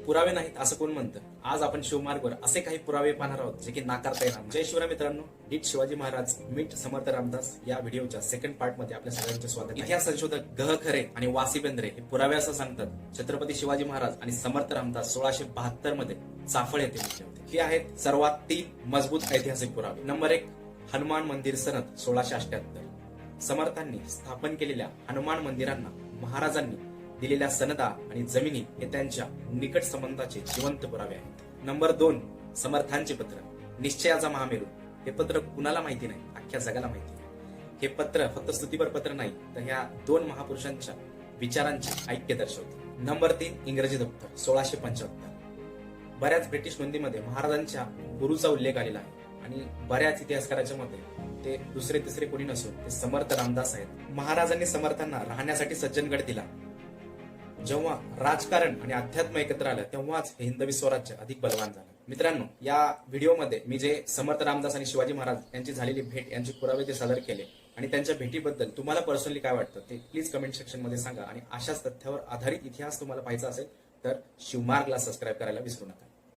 पुरावे नाहीत असं कोण म्हणतं? आज आपण शिवमार्गवर असे काही पुरावे पाहणार आहोत जे की नाकारता येणार. जय शिवराय मित्रांनो, डीट शिवाजी महाराज मीट समर्थ रामदास या व्हिडिओच्या सेकंड पार्ट मध्ये आपल्या सगळ्यांचे स्वागत आहे. इतिहास संशोधक गह खरे आणि वासी बेंद्रे हे पुरावे असं सांगतात छत्रपती शिवाजी महाराज आणि समर्थ रामदास 1672 मध्ये चाफळ येथे भेटले होते. हे आहेत सर्वात 3 मजबूत ऐतिहासिक पुरावे. नंबर 1, हनुमान मंदिर सनद 1678. समर्थांनी स्थापन केलेल्या हनुमान मंदिरांना महाराजांनी दिलेल्या सनदा आणि जमिनी हे त्यांच्या निकट संबंधाचे जिवंत पुरावे आहेत. नंबर 2, समर्थांचे पत्र निश्चयाचा महामेरू. हे पत्र कुणाला माहिती नाही, अख्ख्या जगाला माहिती आहे. हे पत्र फक्त स्तुतीपर पत्र नाही, तर ह्या 2 महापुरुषांच्या विचारांचे ऐक्य दर्शवते. नंबर 3, इंग्रजी दप्तर 1675. बऱ्याच ब्रिटिश नोंदीमध्ये महाराजांच्या गुरुचा उल्लेख आलेला आहे आणि बऱ्याच इतिहासकाराच्या मते ते दुसरे तिसरे कोणी नसून ते समर्थ रामदास आहेत. महाराजांनी समर्थांना राहण्यासाठी सज्जनगड दिला. जेव्हा राजकारण आणि अध्यात्म एकत्र आलं तेव्हाच हे हिंदवी स्वराज्य अधिक बलवान झालं. मित्रांनो, या व्हिडिओमध्ये मी जे समर्थ रामदास आणि शिवाजी महाराज यांची झालेली भेट यांचे पुरावे ते सादर केले आणि त्यांच्या भेटीबद्दल तुम्हाला पर्सनली काय वाटतं ते प्लीज कमेंट सेक्शन मध्ये सांगा. आणि अशाच तथ्यावर आधारित इतिहास तुम्हाला पाहायचा असेल तर शिवमार्गला सबस्क्राईब करायला विसरू नका.